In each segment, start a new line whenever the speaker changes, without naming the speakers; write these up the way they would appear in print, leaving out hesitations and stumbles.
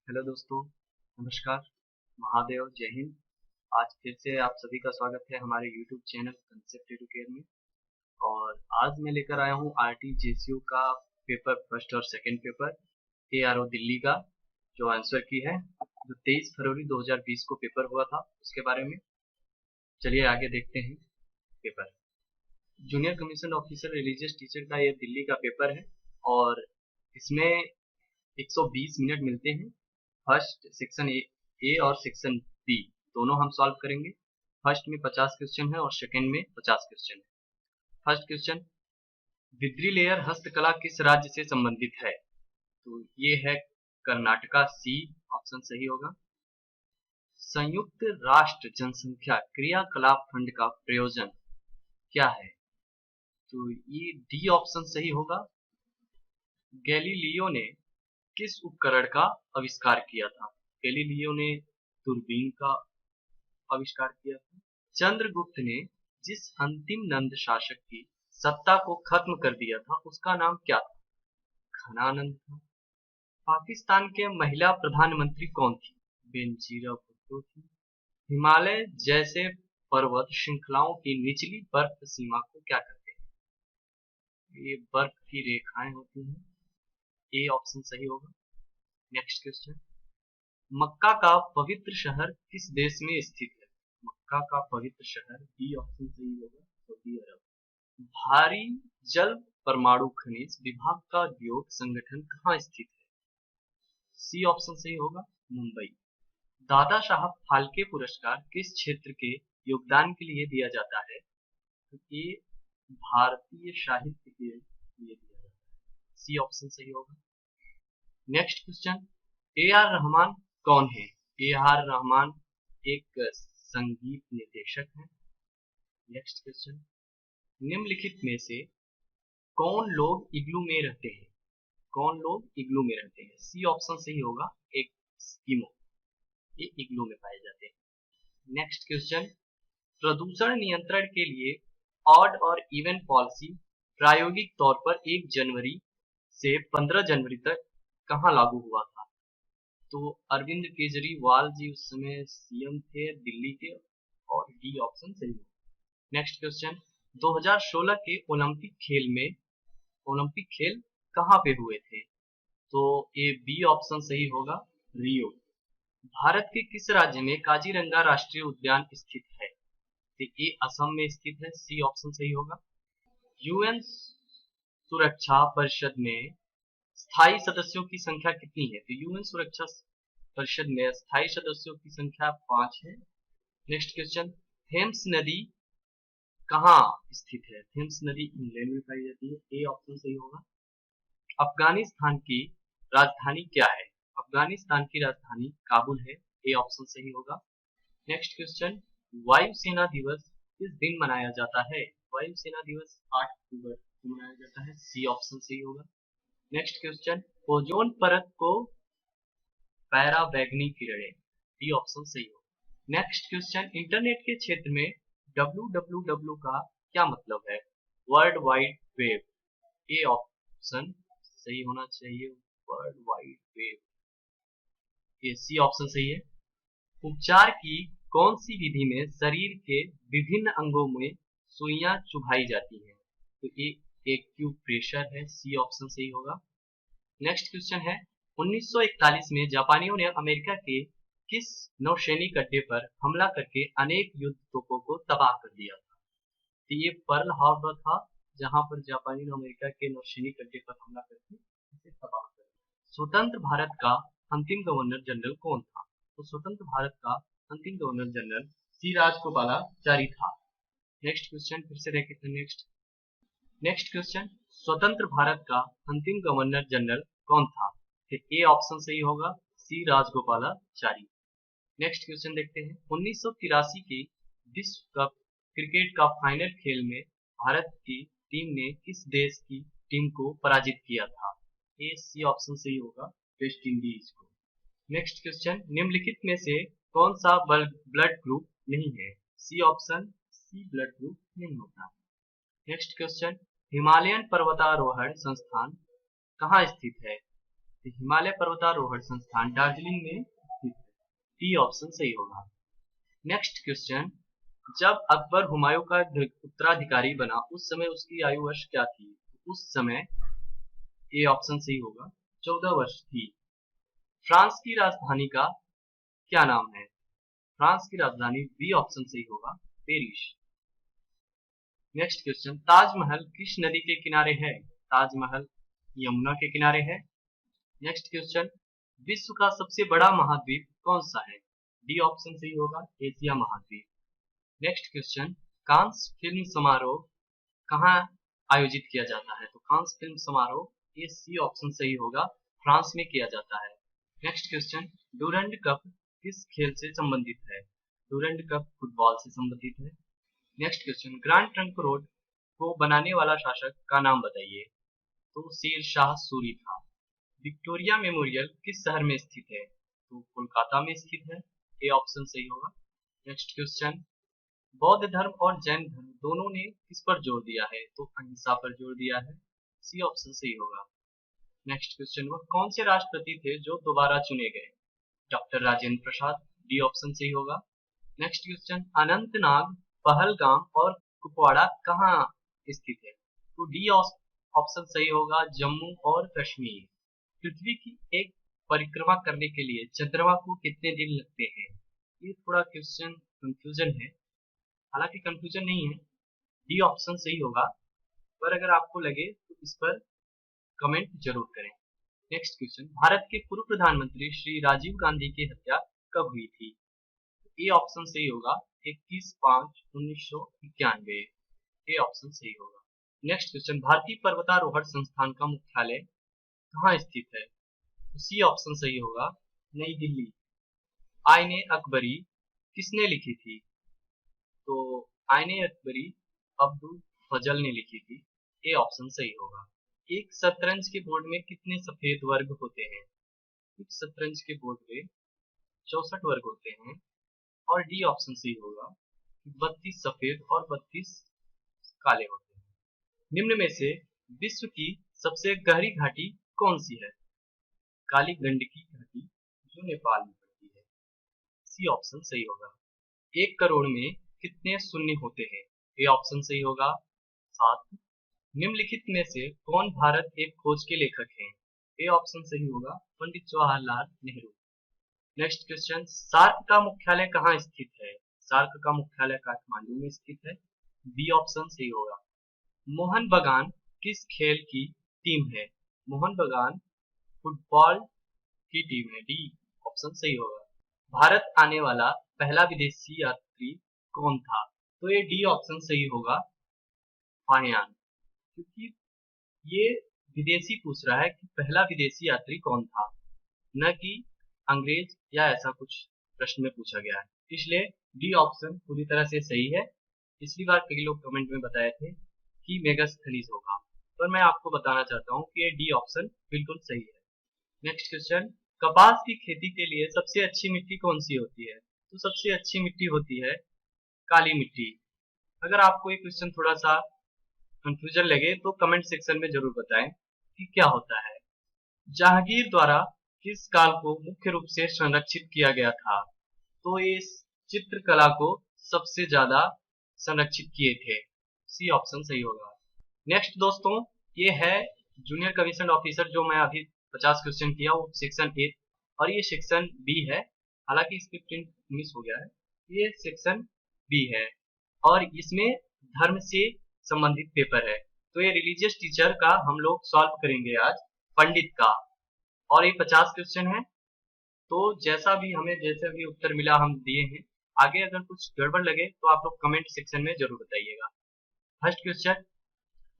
Hello दोस्तों, नमस्कार, महादेव, जय हिंद। आज फिर से आप सभी का स्वागत है हमारे यूट्यूब चैनल कंसेप्ट एडुकेयर में। और आज मैं लेकर आया हूँ आरटीजेसीयू का पेपर फर्स्ट और सेकंड पेपर एआरओ दिल्ली का, जो आंसर की है, जो 23 फरवरी 2020 को पेपर हुआ था, उसके बारे में। चलिए आगे देखते हैं paper. Junior commission officer religious teacher का ये दिल्ली का पेपर है और इसमें 120 मिनट मिलते हैं। फर्स्ट सेक्शन ए और सेक्शन बी दोनों हम सॉल्व करेंगे। फर्स्ट में 50 क्वेश्चन है और सेकंड में 50 क्वेश्चन है। फर्स्ट क्वेश्चन, बिद्री लेयर हस्तकला किस राज्य से संबंधित है? तो ये है कर्नाटका, सी ऑप्शन सही होगा। संयुक्त राष्ट्र जनसंख्या क्रियाकलाप फंड का प्रयोजन क्या है? तो ये डी ऑप्शन सही होगा। गैलीलियो ने किस उपकरण का आविष्कार किया था? गैलीलियो ने दूरबीन का आविष्कार किया था। चंद्रगुप्त ने जिस अंतिम नंद शासक की सत्ता को खत्म कर दिया था उसका नाम क्या था? घनानंद था। पाकिस्तान के महिला प्रधानमंत्री कौन थी? बेनजीर भुट्टो थी। हिमालय जैसे पर्वत श्रृंखलाओं की निचली बर्फ सीमा को क्या कहते हैं? ये बर्फ की रेखाएं होती हैं। ए ऑप्शन सही होगा। नेक्स्ट क्वेश्चन, मक्का का पवित्र शहर किस देश में स्थित है? मक्का का पवित्र शहर, बी ऑप्शन सही होगा, सऊदी अरब। भारी जल परमाणु खनिज विभाग का उद्योग संगठन कहाँ स्थित है? सी ऑप्शन सही होगा, मुंबई। दादा साहब फाल्के पुरस्कार किस क्षेत्र के योगदान के लिए दिया जाता है? तो ये भारतीय साहित्य के लिए दिया जाता है। सी ऑप्शन सही होगा। Next question, A R Rahman कौन है? ए आर रहमान एक संगीत निर्देशक है। नेक्स्ट क्वेश्चन, निम्नलिखित में से कौन लोग इग्लू में रहते हैं? कौन लोग इग्लू में रहते हैं? सी ऑप्शन सही होगा, एक स्कीमो, ये इग्लू में पाए जाते हैं। नेक्स्ट क्वेश्चन, प्रदूषण नियंत्रण के लिए ऑड और इवन पॉलिसी प्रायोगिक तौर पर 1 जनवरी से 15 जनवरी तक कहाँ लागू हुआ था? तो अरविंद केजरीवाल जी उस समय सीएम थे दिल्ली के, और डी ऑप्शन सही है। नेक्स्ट क्वेश्चन, 2016 के ओलंपिक खेल कहाँ पे हुए थे? तो ये बी ऑप्शन सही होगा, रियो। भारत के किस राज्य में काजीरंगा राष्ट्रीय उद्यान स्थित है? तो ये असम में स्थित है। सी ऑप्शन सही होगा। यूएन सुरक्षा परिषद में स्थायी सदस्यों की संख्या कितनी है? तो यूएन सुरक्षा परिषद में स्थायी सदस्यों की संख्या 5 है। नेक्स्ट क्वेश्चन, थेम्स नदी कहाँ स्थित है? थेम्स नदी इंग्लैंड में पाई जाती है। ए ऑप्शन सही होगा। अफगानिस्तान की राजधानी क्या है? अफगानिस्तान की राजधानी काबुल है। ए ऑप्शन सही होगा। नेक्स्ट क्वेश्चन, वायुसेना दिवस किस दिन मनाया जाता है? वायुसेना दिवस 8 अक्टूबर को मनाया जाता है। सी ऑप्शन सही होगा। नेक्स्ट क्वेश्चन, ओजोन परत को पैराबैंगनी किरणें, डी ऑप्शन सही होगा। नेक्स्ट क्वेश्चन, इंटरनेट के क्षेत्र में www का क्या मतलब है? World wide web. ए ऑप्शन सही होना चाहिए, वर्ल्ड वाइड वेब। ये सी ऑप्शन सही है। उपचार की कौन सी विधि में शरीर के विभिन्न अंगों में सुइयां चुभाई जाती हैं? तो ये एक्यूप्रेशर है। सी ऑप्शन सही होगा। नेक्स्ट क्वेश्चन है, 1941 में जापानियों ने अमेरिका के किस नौसैनिक अड्डे पर हमला करके अनेक युद्ध तोपों को तबाह कर दिया था? तो ये पर्ल हार्बर था, जहां पर जापानी ने अमेरिका के नौसैनिक अड्डे पर हमला करके इसे तबाह कर दिया। स्वतंत्र भारत का अंतिम गवर्नर जनरल कौन था? तो स्वतंत्र भारत का अंतिम गवर्नर जनरल सी राजगोपालाचारी था। नेक्स्ट क्वेश्चन फिर से देखें। नेक्स्ट क्वेश्चन, स्वतंत्र भारत का अंतिम गवर्नर जनरल कौन था? ए ऑप्शन सही होगा, सी राजगोपालाचारी। नेक्स्ट क्वेश्चन देखते हैं, 1983 के विश्व कप क्रिकेट का फाइनल खेल में भारत की टीम ने किस देश की टीम को पराजित किया था? ए सी ऑप्शन सही होगा, वेस्ट इंडीज को। नेक्स्ट क्वेश्चन, निम्नलिखित में से कौन सा ब्लड ग्रुप नहीं है? C option C blood group नहीं होता। नेक्स्ट क्वेश्चन, हिमालयन पर्वतारोहण संस्थान कहाँ स्थित है? तो हिमालय पर्वतारोहण संस्थान दार्जिलिंग में स्थित है। डी ऑप्शन सही होगा। नेक्स्ट क्वेश्चन, जब अकबर हुमायूं का उत्तराधिकारी बना उस समय उसकी आयु वर्ष क्या थी? उस समय ए ऑप्शन सही होगा 14 वर्ष थी। फ्रांस की राजधानी का क्या नाम है? फ्रांस की राजधानी बी ऑप्शन सही होगा पेरिस। नेक्स्ट क्वेश्चन, ताजमहल किस नदी के किनारे है? ताजमहल यमुना के किनारे है। नेक्स्ट क्वेश्चन, विश्व का सबसे बड़ा महाद्वीप कौन सा है? डी ऑप्शन सही होगा एशिया महाद्वीप। नेक्स्ट क्वेश्चन, कांस फिल्म समारोह कहाँ आयोजित किया जाता है? तो कांस फिल्म समारोह ये सी ऑप्शन सही होगा फ्रांस में किया जाता है। नेक्स्ट क्वेश्चन, डूरंड कप किस खेल से संबंधित है? डूरंड कप फुटबॉल से संबंधित है। Next question, grand trunk road को बनाने वाला शासक का नाम बताइए? तो शेर शाह सूरी था। विक्टोरिया मेमोरियल किस शहर में स्थित है? तो कोलकाता में स्थित है। ए ऑप्शन सही होगा। नेक्स्ट क्वेश्चन, बौद्ध धर्म और जैन धर्म दोनों ने किस पर जोर दिया है? तो अहिंसा पर जोर दिया है। सी ऑप्शन सही होगा। नेक्स्ट क्वेश्चन, वह कौन से राष्ट्रपति थे जो दोबारा चुने गए? Doctor Rajendra Prasad. D option सही होगा। नेक्स्ट क्वेश्चन, अनंतनाग, पहलगाम और कुपवाड़ा कहाँ स्थित है? तो डी ऑप्शन सही होगा जम्मू और कश्मीर। पृथ्वी की एक परिक्रमा करने के लिए चंद्रमा को कितने दिन लगते हैं? ये थोड़ा क्वेश्चन कंफ्यूजन है, हालांकि कंफ्यूजन नहीं है, डी ऑप्शन सही होगा, पर अगर आपको लगे तो इस पर कमेंट जरूर करें। नेक्स्ट क्वेश्चन, भारत के पूर्व प्रधानमंत्री श्री राजीव गांधी की हत्या कब हुई थी? ए ऑप्शन सही होगा 21/5/1991। ए ऑप्शन सही होगा। नेक्स्ट क्वेश्चन, भारतीय पर्वतारोहण संस्थान का मुख्यालय कहाँ स्थित है? तो सी ऑप्शन सही होगा नई दिल्ली। आईने अकबरी किसने लिखी थी? तो आईने अकबरी अब्दुल फजल ने लिखी थी। ए ऑप्शन सही होगा। एक शतरंज के बोर्ड में कितने सफेद वर्ग होते हैं? एक शतरंज के बोर्ड में 64 वर्ग होते हैं और डी ऑप्शन सही होगा 32 सफेद और 32 काले होते हैं। निम्न में से विश्व की सबसे गहरी घाटी कौन सी है? काली गंडकी घाटी जो नेपाल में पड़ती है। सी ऑप्शन सही होगा। 1 करोड़ में कितने शून्य होते हैं? ए ऑप्शन सही होगा 7। निम्नलिखित में से कौन भारत एक खोज के लेखक हैं? ए ऑप्शन सही होगा पंडित जवाहरलाल नेहरू। नेक्स्ट क्वेश्चन, सार्क का मुख्यालय कहाँ स्थित है? सार्क का मुख्यालय काठमांडू में स्थित है। बी ऑप्शन सही होगा। मोहन बगान किस खेल की टीम है? मोहन बगान फुटबॉल की टीम है। डी ऑप्शन सही होगा। भारत आने वाला पहला विदेशी यात्री कौन था? तो ये डी ऑप्शन सही होगा फाहियान, क्योंकि ये विदेशी पूछ रहा है कि पहला विदेशी यात्री कौन था, न कि अंग्रेज या ऐसा कुछ प्रश्न में पूछा गया है, इसलिए डी ऑप्शन पूरी तरह से सही है। पिछली बार कई लोग कमेंट में बताए थे कि मेगास्थनीज होगा, पर मैं आपको बताना चाहता हूँ कि ये डी ऑप्शन बिल्कुल सही है। नेक्स्ट क्वेश्चन, कपास की खेती के लिए सबसे अच्छी मिट्टी कौन सी होती है? तो सबसे अच्छी मिट्टी होती है काली मिट्टी। अगर आपको ये क्वेश्चन थोड़ा सा कंफ्यूजन लगे तो कमेंट सेक्शन में जरूर बताएं कि क्या होता है। जहांगीर द्वारा किस काल को मुख्य रूप से संरक्षित किया गया था? तो इस चित्रकला को सबसे ज्यादा संरक्षित किए थे। सी ऑप्शन सही होगा। नेक्स्ट दोस्तों, ये है जूनियर कमीशन ऑफिसर जो मैं अभी 50 क्वेश्चन किया, वो सेक्शन 8 और ये सेक्शन बी है, हालांकि इस पे प्रिंट मिस हो गया है। ये सेक्शन बी है और इसमें धर्म से संबंधित पेपर है। तो ये रिलीजियस टीचर का हम लोग सॉल्व करेंगे आज, पंडित का, और ये 50 क्वेश्चन है। तो जैसा भी हमें जैसे भी उत्तर मिला हम दिए हैं। आगे अगर कुछ गड़बड़ लगे तो आप लोग कमेंट सेक्शन में जरूर बताइएगा। फर्स्ट क्वेश्चन,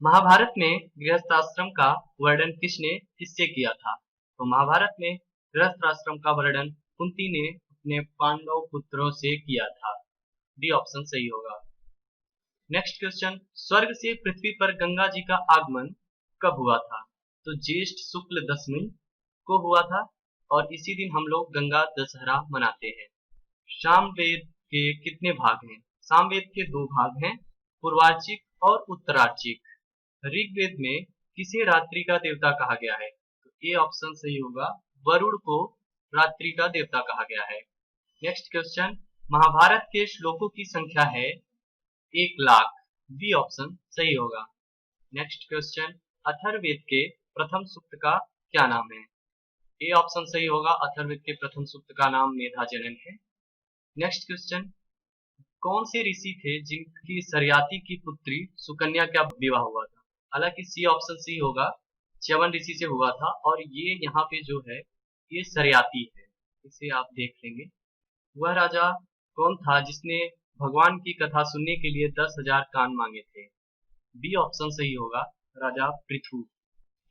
महाभारत में गृहस्थाश्रम का वर्णन किसने किससे किया था? तो महाभारत में गृहस्थाश्रम का वर्णन कुंती ने अपने पांडव पुत्रों से किया था। डी ऑप्शन सही होगा। नेक्स्ट क्वेश्चन, स्वर्ग से पृथ्वी पर गंगा जी का आगमन कब हुआ था? तो ज्येष्ठ शुक्ल दशमी को हुआ था और इसी दिन हम लोग गंगा दशहरा मनाते हैं। सामवेद के कितने भाग हैं? सामवेद के 2 भाग हैं, पूर्वार्चिक और उत्तरार्चिक। ऋग्वेद में किसे रात्रि का देवता कहा गया है? तो ए ऑप्शन सही होगा। वरुण को रात्रि का देवता कहा गया है। नेक्स्ट क्वेश्चन, महाभारत के श्लोकों की संख्या है 1,00,000। बी ऑप्शन सही होगा। नेक्स्ट क्वेश्चन, अथर्ववेद के प्रथम सूक्त का क्या नाम है? ए ऑप्शन सही होगा। अथर्ववेद के प्रथम सूक्त का नाम मेधाजनन है। नेक्स्ट क्वेश्चन, कौन से ऋषि थे जिनकी सरयाती की पुत्री सुकन्या का विवाह हुआ था? हालांकि सी ऑप्शन सही होगा। च्यवन ऋषि से हुआ था और ये यहाँ पे जो है ये सरयाती है, इसे आप देख लेंगे। वह राजा कौन था जिसने भगवान की कथा सुनने के लिए 10,000 कान मांगे थे? बी ऑप्शन सही होगा, राजा पृथु।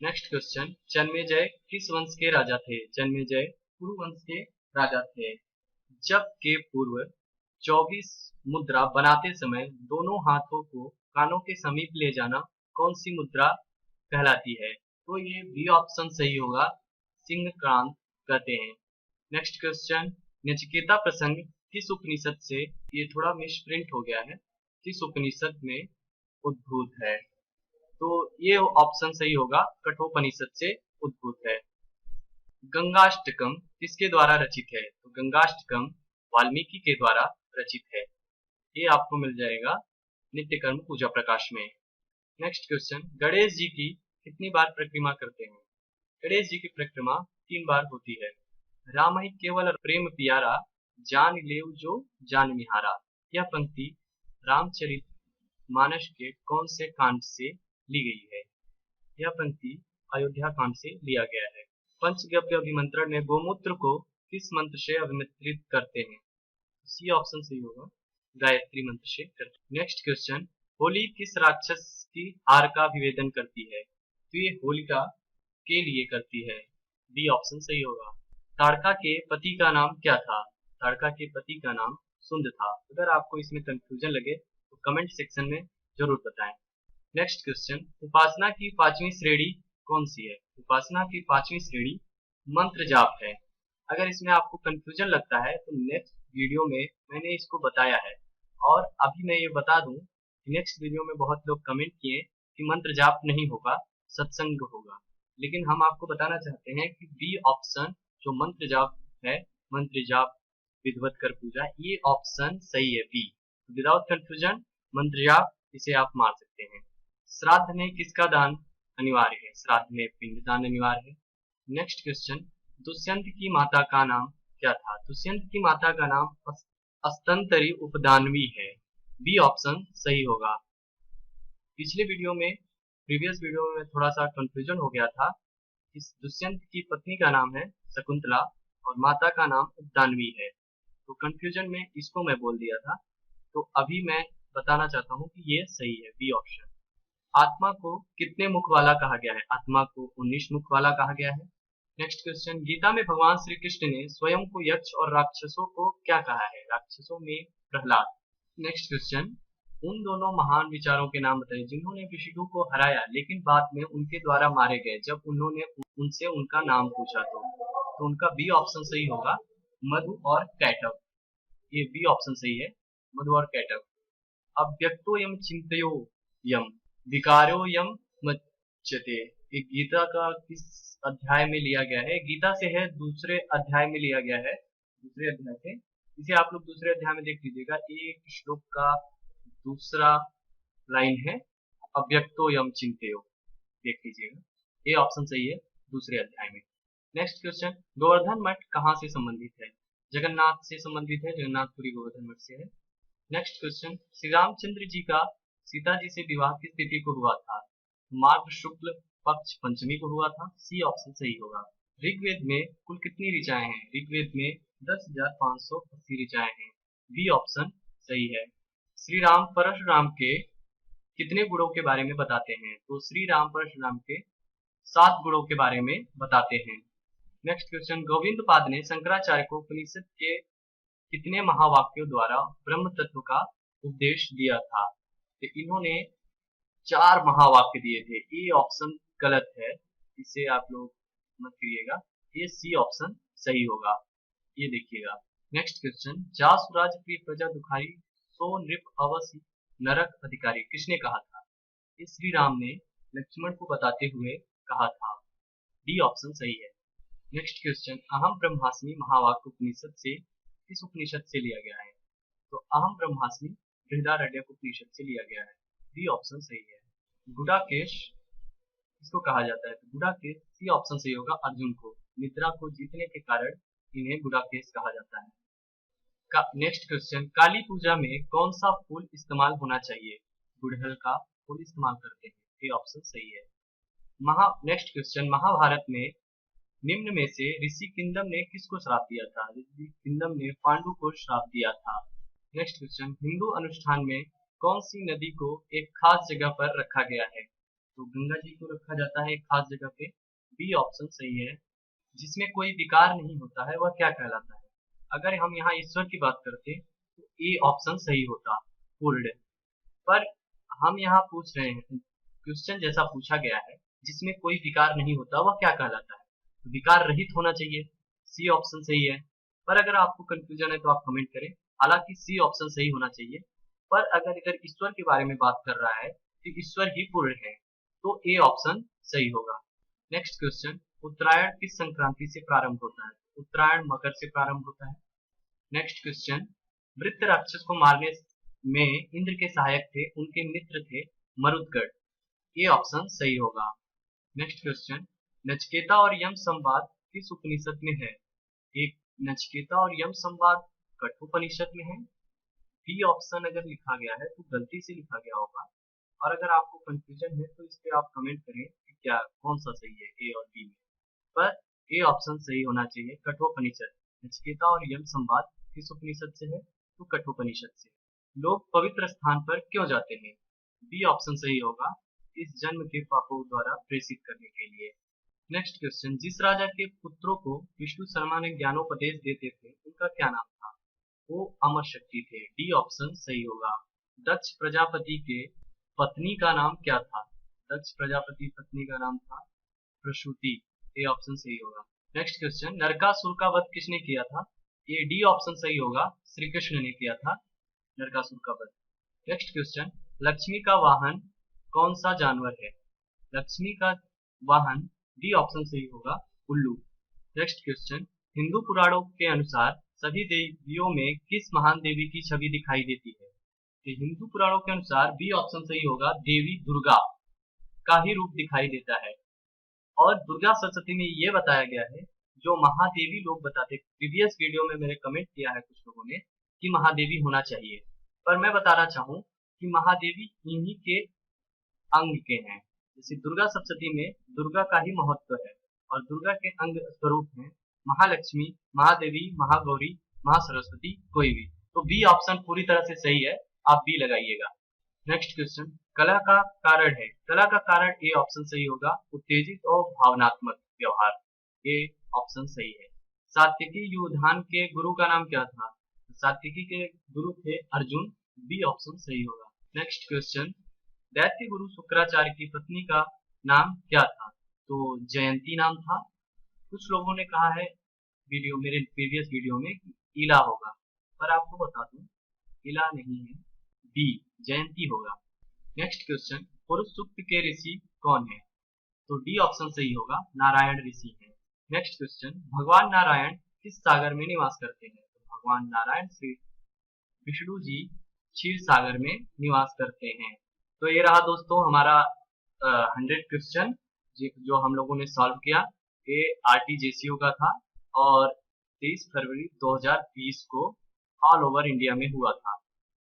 नेक्स्ट क्वेश्चन, जन्मेजय किस वंश के राजा थे? जन्मेजय कुरु वंश के राजा थे। जप के पूर्व 24 मुद्रा बनाते समय दोनों हाथों को कानों के समीप ले जाना कौन सी मुद्रा कहलाती है? तो ये बी ऑप्शन सही होगा, सिंहक्रांत कहते हैं। नेक्स्ट क्वेश्चन, नचिकेता प्रसंग किस उपनिषद से, ये थोड़ा मिसप्रिंट हो गया है, किस उपनिषद में उद्भूत है? तो ये ऑप्शन सही होगा, कठोपनिषद से उद्भूत है। गंगाष्टकम किसके द्वारा रचित है? तो गंगाष्टकम वाल्मीकि के द्वारा रचित है। ये आपको मिल जाएगा नित्य कर्म पूजा प्रकाश में। नेक्स्ट क्वेश्चन, गणेश जी की कितनी बार परिक्रमा करते हैं? गणेश जी की परिक्रमा 3 बार होती है। राम ही केवल प्रेम प्यारा, जान लेव जो जान निहारा। यह पंक्ति रामचरित मानस के कौन से कांड से ली गई है? यह पंक्ति अयोध्या कांड से लिया गया है। पंचगव्य अभिमंत्रण में गोमूत्र को किस मंत्र से अभिमंत्रित करते हैं? सी ऑप्शन सही होगा, गायत्री मंत्र से करते हैं। नेक्स्ट क्वेश्चन, होली किस राक्षस की हार का अभिवेदन करती है? तो ये होलिका के लिए करती है। बी ऑप्शन सही होगा। ताड़का के पति का नाम क्या था? ताड़का के पति का नाम सुंद था। अगर आपको इसमें कंफ्यूजन लगे तो कमेंट सेक्शन में जरूर बताएं। नेक्स्ट क्वेश्चन, उपासना की 5वीं श्रेणी कौन सी है? उपासना की 5वीं श्रेणी मंत्र जाप है। अगर इसमें आपको कंफ्यूजन लगता है तो नेक्स्ट वीडियो में मैंने इसको बताया है। और अभी मैं ये बता दूं, नेक्स्ट वीडियो में बहुत लोग कमेंट किए कि मंत्र जाप नहीं होगा, सत्संग होगा, लेकिन हम आपको बताना चाहते हैं कि बी ऑप्शन जो मंत्र जाप है, मंत्र जाप विधिवत कर पूजा, ये ऑप्शन सही है, बी। विदाउट कंफ्यूजन मंत्र जाप, इसे आप मार सकते हैं। श्राद्ध में किसका दान अनिवार्य है? श्राद्ध में पिंडदान अनिवार्य है। नेक्स्ट क्वेश्चन, दुष्यंत की माता का नाम क्या था? दुष्यंत की माता का नाम अस्तंतरी उपदानवी है। बी ऑप्शन सही होगा। पिछले वीडियो में, प्रीवियस वीडियो में थोड़ा सा कंफ्यूजन हो गया था। इस दुष्यंत की पत्नी का नाम है शकुंतला और माता का नाम उपदानवी है, तो कंफ्यूजन में इसको मैं बोल दिया था। तो अभी मैं बताना चाहता हूँ कि ये सही है, बी ऑप्शन। आत्मा को कितने मुख वाला कहा गया है? आत्मा को 19 मुख वाला कहा गया है। नेक्स्ट क्वेश्चन, गीता में भगवान श्री कृष्ण ने स्वयं को यक्ष और राक्षसों को क्या कहा है? राक्षसों में प्रहलाद। नेक्स्ट क्वेश्चन, उन दोनों महान विचारों के नाम बताइए जिन्होंने विष्णु को हराया लेकिन बाद में उनके द्वारा मारे गए जब उन्होंने उनसे उनका नाम पूछा। तो उनका बी ऑप्शन सही होगा, मधु और कैटव। ये बी ऑप्शन सही है, मधु और कैटव। अव्यक्तो यम चिंतयो यम विकारो यम मच्यते, ये गीता का किस अध्याय में लिया गया है? गीता से है, दूसरे अध्याय में लिया गया है, दूसरे अध्याय से। इसे आप लोग दूसरे अध्याय में देख लीजिएगा। एक श्लोक का दूसरा लाइन है, अव्यक्तो यम चिंतयो, देख लीजिएगा। ये ऑप्शन सही है, दूसरे अध्याय में। नेक्स्ट क्वेश्चन, गोवर्धन मठ कहाँ से संबंधित है? जगन्नाथ से संबंधित है, जगन्नाथपुरी गोवर्धन मठ से है। नेक्स्ट क्वेश्चन, श्री रामचंद्र जी का सीता जी से विवाह किस तिथि को हुआ था? माघ शुक्ल पक्ष पंचमी को हुआ था। सी ऑप्शन सही होगा। ऋग्वेद में कुल कितनी ऋचाएं हैं? ऋग्वेद में 10,580 ऋचाएं हैं। बी ऑप्शन सही है। श्री राम परशुराम के कितने गुणों के बारे में बताते हैं? तो श्री राम परशुराम के 7 गुणों के बारे में बताते हैं। नेक्स्ट क्वेश्चन, गोविंद पाद ने शंकराचार्य को उपनिषद के कितने महावाक्यों द्वारा ब्रह्म तत्व का उपदेश दिया था? तो इन्होंने 4 महावाक्य दिए थे। ये ऑप्शन गलत है, इसे आप लोग मत करिएगा। ये सी ऑप्शन सही होगा, ये देखिएगा। नेक्स्ट क्वेश्चन, जासुराज की प्रजा दुखारी सो नृप अवश्य नरक अधिकारी किसने कहा था? ये श्री राम ने लक्ष्मण को बताते हुए कहा था। डी ऑप्शन सही है। नेक्स्ट क्वेश्चन, अहम ब्रह्मास्मि महावाक्य उपनिषद से किस उपनिषद से लिया गया है? तो अहम ब्रह्मास्मि बृहदारण्यक उपनिषद से लिया गया है। बी ऑप्शन सही है। गुडाकेश इसको कहा जाता है, तो गुडाकेश सी ऑप्शन सही होगा। अर्जुन को निद्रा को जीतने के कारण इन्हें गुडाकेश कहा जाता है। नेक्स्ट क्वेश्चन, काली पूजा में कौन सा फूल इस्तेमाल होना चाहिए? गुड़हल का फूल इस्तेमाल करते हैं। ये ऑप्शन सही है। नेक्स्ट क्वेश्चन, महाभारत में निम्न में से ऋषि किंदम ने किसको श्राप दिया था? ऋषि किंदम ने पांडु को श्राप दिया था। नेक्स्ट क्वेश्चन, हिंदू अनुष्ठान में कौन सी नदी को एक खास जगह पर रखा गया है? तो गंगा जी को रखा जाता है एक खास जगह पे। बी ऑप्शन सही है। जिसमें कोई विकार नहीं होता है वह क्या कहलाता है? अगर हम यहाँ ईश्वर की बात करते तो ए ऑप्शन सही होता, पूर्ण। पर हम यहाँ पूछ रहे हैं, क्वेश्चन जैसा पूछा गया है, जिसमें कोई विकार नहीं होता वह क्या कहलाता है? विकार रहित होना चाहिए। सी ऑप्शन सही है। पर अगर आपको कंफ्यूजन है तो आप कमेंट करें। हालांकि सी ऑप्शन सही होना चाहिए। पर अगर ईश्वर के बारे में बात कर रहा है कि ईश्वर ही पूर्ण है, तो ए ऑप्शन सही होगा। नेक्स्ट क्वेश्चन, उत्तरायण किस संक्रांति से प्रारंभ होता है? उत्तरायण मकर से प्रारंभ होता है। नेक्स्ट क्वेश्चन, वृत्त राक्षस को मारने में इंद्र के सहायक थे, उनके मित्र थे मरुदगढ़। ये ऑप्शन सही होगा। नेक्स्ट क्वेश्चन, नचिकेता और यम संवाद किस उपनिषद में है? एक नचिकेता और यम संवाद कठोपनिषद में है। बी ऑप्शन अगर लिखा गया है तो गलती से लिखा गया होगा। और अगर आपको कंफ्यूजन है तो इस पे आप कमेंट करें कि क्या कौन सा सही है ए और बी में। पर ए ऑप्शन सही होना चाहिए, कठोपनिषद। नचिकेता और यम संवाद किस उपनिषद से है? तो कठोपनिषद से। लोग पवित्र स्थान पर क्यों जाते हैं? बी ऑप्शन सही होगा, इस जन्म के पापों द्वारा प्रेषित करने के लिए। नेक्स्ट क्वेश्चन, जिस राजा के पुत्रों को विष्णु शर्मा ने ज्ञानोपदेश देते थे उनका क्या नाम था? वो अमर शक्ति थे। डी ऑप्शन सही होगा। दक्ष प्रजापति के पत्नी का नाम क्या था? दक्ष प्रजापति पत्नी का नाम था प्रसूति। ए ऑप्शन सही होगा। नेक्स्ट क्वेश्चन, नरकासुर का वध किसने किया था? ये डी ऑप्शन सही होगा, श्री कृष्ण ने किया था नरकासुर का वध। नेक्स्ट क्वेश्चन, लक्ष्मी का वाहन कौन सा जानवर है? लक्ष्मी का वाहन डी ऑप्शन सही होगा, उल्लू। नेक्स्ट क्वेश्चन, हिंदू पुराणों के अनुसार सभी देवियों में किस महान देवी की छवि दिखाई देती है? तो हिंदू पुराणों के अनुसार बी ऑप्शन सही होगा, देवी दुर्गा का ही रूप दिखाई देता है। और दुर्गा सप्तशती में ये बताया गया है, जो महादेवी लोग बताते, प्रीवियस वीडियो में मेरे कमेंट किया है कुछ लोगों ने कि महादेवी होना चाहिए, पर मैं बताना चाहूँ कि महादेवी इन्हीं के अंग के हैं। जैसे दुर्गा सप्तशती में दुर्गा का ही महत्व है और दुर्गा के अंग स्वरूप हैं महालक्ष्मी, महादेवी, महागौरी, महासरस्वती, कोई भी। तो बी ऑप्शन पूरी तरह से सही है, आप बी लगाइएगा। नेक्स्ट क्वेश्चन, कला का कारण है? कला का कारण ए ऑप्शन सही होगा, उत्तेजित और भावनात्मक व्यवहार। ए ऑप्शन सही है। सात्विकी युधान के गुरु का नाम क्या था? सात्विकी के गुरु थे अर्जुन। बी ऑप्शन सही होगा। नेक्स्ट क्वेश्चन, दैत्य गुरु शुक्राचार्य की पत्नी का नाम क्या था? तो जयंती नाम था। कुछ लोगों ने कहा है मेरे प्रीवियस वीडियो में कि इला होगा, पर आपको बता दूं इला नहीं है, बी जयंती होगा। नेक्स्ट क्वेश्चन, पुरुष सूक्त के ऋषि कौन है? तो डी ऑप्शन सही होगा, नारायण ऋषि है। नेक्स्ट क्वेश्चन, भगवान नारायण किस सागर में निवास करते हैं? तो भगवान नारायण श्री विष्णु जी क्षीर सागर में निवास करते हैं। तो ये रहा दोस्तों हमारा 100 क्वेश्चन जो हम लोगों ने सॉल्व किया। ये RTJCO का था और 23 फरवरी 2020 को ऑल ओवर इंडिया में हुआ था।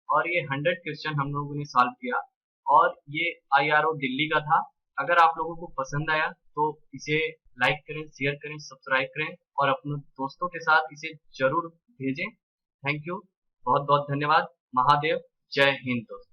और ये 100 क्वेश्चन हम लोगों ने सॉल्व किया और ये IRO दिल्ली का था। अगर आप लोगों को पसंद आया तो इसे लाइक करें, शेयर करें, सब्सक्राइब करें और अपने दोस्तों के साथ इसे जरूर भेजें। थैंक यू, बहुत बहुत धन्यवाद। महादेव, जय हिंद दोस्तों।